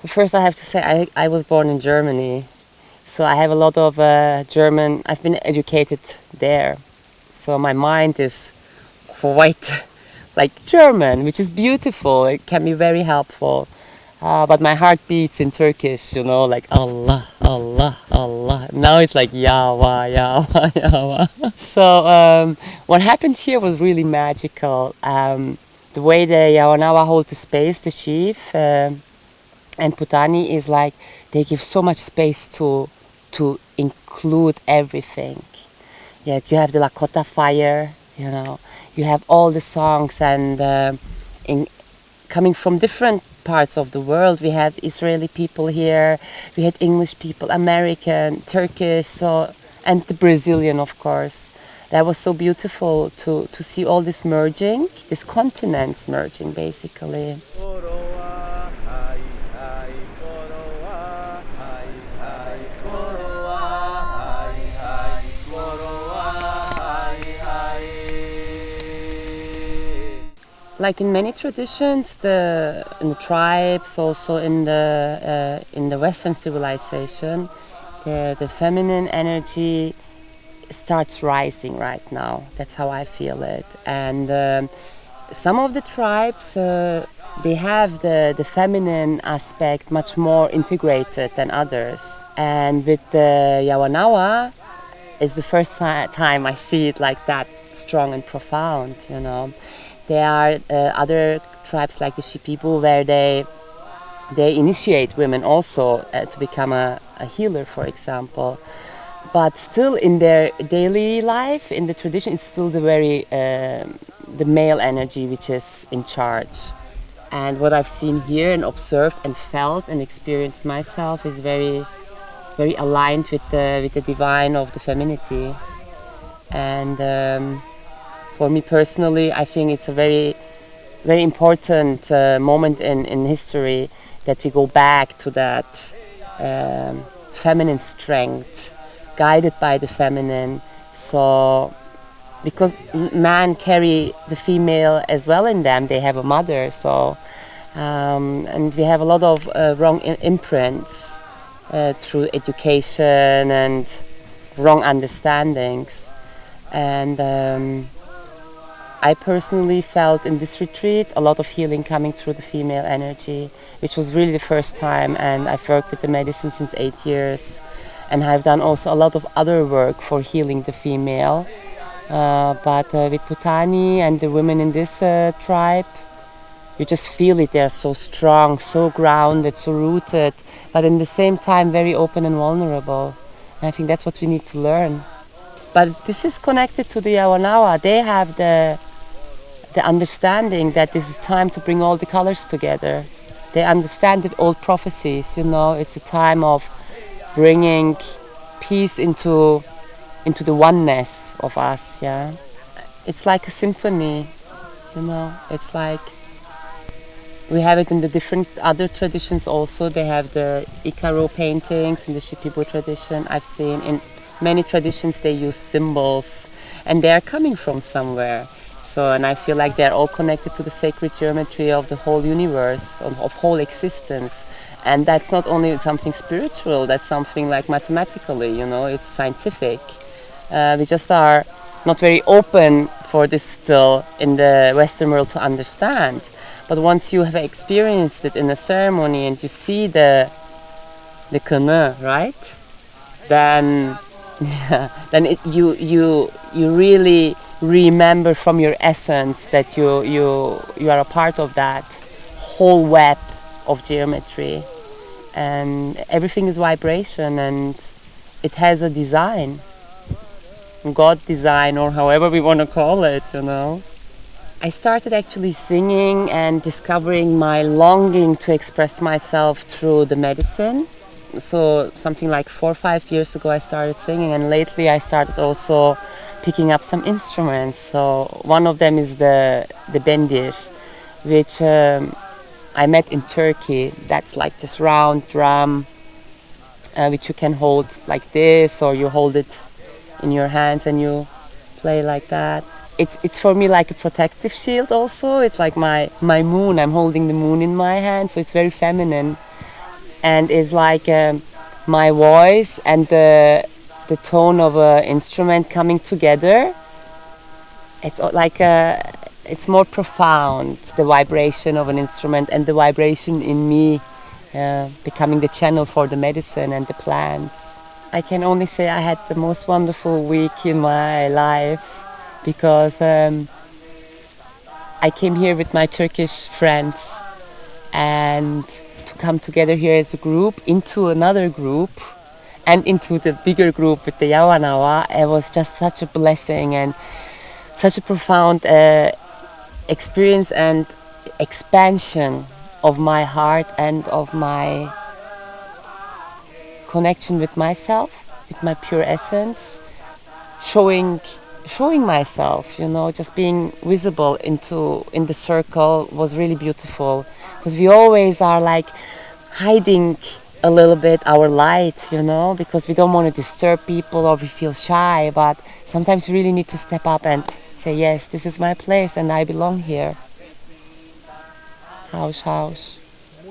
First, I have to say I was born in Germany, so I have a lot of German. I've been educated there, so my mind is quite like German, which is beautiful. It can be very helpful. But my heart beats in Turkish, you know, like Allah, Allah, Allah. Now it's like Yawa, Yawa, Yawa. So what happened here was really magical. The way the Yawanawa hold the space, the chief and Putani, is like they give so much space to include everything. Yeah, you have the Lakota fire, you know, you have all the songs and coming from different parts of the world. We have Israeli people here, we had English people, American, Turkish, so, and the Brazilian, of course. That was so beautiful to see all this merging, these continents merging, basically. Like in many traditions, in the tribes, also in the Western civilization, the feminine energy starts rising right now. That's how I feel it. And some of the tribes, they have the feminine aspect much more integrated than others. And with the Yawanawa, it's the first time I see it like that strong and profound, you know. There are other tribes like the Shipibo where they initiate women also to become a healer, for example. But still in their daily life, in the tradition, it's still the male energy which is in charge. And what I've seen here and observed and felt and experienced myself is very, very aligned with the divine of the femininity. And for me personally, I think it's a very, very important moment in history that we go back to that feminine strength, guided by the feminine. So, because men carry the female as well in them, they have a mother. So, and we have a lot of wrong imprints through education and wrong understandings. And I personally felt in this retreat a lot of healing coming through the female energy, which was really the first time. And I've worked with the medicine since 8 years, and I've done also a lot of other work for healing the female. But with Putani and the women in this tribe, you just feel it. They're so strong, so grounded, so rooted, but in the same time very open and vulnerable. And I think that's what we need to learn. But this is connected to the Yawanawa. They have the understanding that this is time to bring all the colors together. They understand the old prophecies, you know, it's a time of bringing peace into the oneness of us, yeah. It's like a symphony, you know, it's like we have it in the different other traditions also. They have the Icaro paintings in the Shipibo tradition. I've seen in many traditions they use symbols, and they are coming from somewhere. So, and I feel like they're all connected to the sacred geometry of the whole universe, of whole existence. And that's not only something spiritual, that's something like mathematically, you know, it's scientific. We just are not very open for this still in the Western world to understand. But once you have experienced it in a ceremony and you see the kene, right? Then you really remember from your essence that you are a part of that whole web of geometry, and everything is vibration and it has a design, God design, or however we want to call it, you know. I started actually singing and discovering my longing to express myself through the medicine. So something like 4 or 5 years ago I started singing, and lately I started also picking up some instruments. So one of them is the bendir, which I met in Turkey. That's like this round drum which you can hold like this, or you hold it in your hands and you play like that. It's for me like a protective shield also. It's like my moon. I'm holding the moon in my hand, so it's very feminine. and is like my voice and the tone of an instrument coming together. It's like it's more profound, the vibration of an instrument and the vibration in me becoming the channel for the medicine and the plants. I can only say I had the most wonderful week in my life because I came here with my Turkish friends, and to come together here as a group into another group and into the bigger group with the Yawanawa, it was just such a blessing and such a profound experience and expansion of my heart and of my connection with myself, with my pure essence, showing myself, you know, just being visible in the circle was really beautiful, because we always are like hiding a little bit our light, you know, because we don't want to disturb people or we feel shy, but sometimes we really need to step up and say, yes, this is my place and I belong here. House.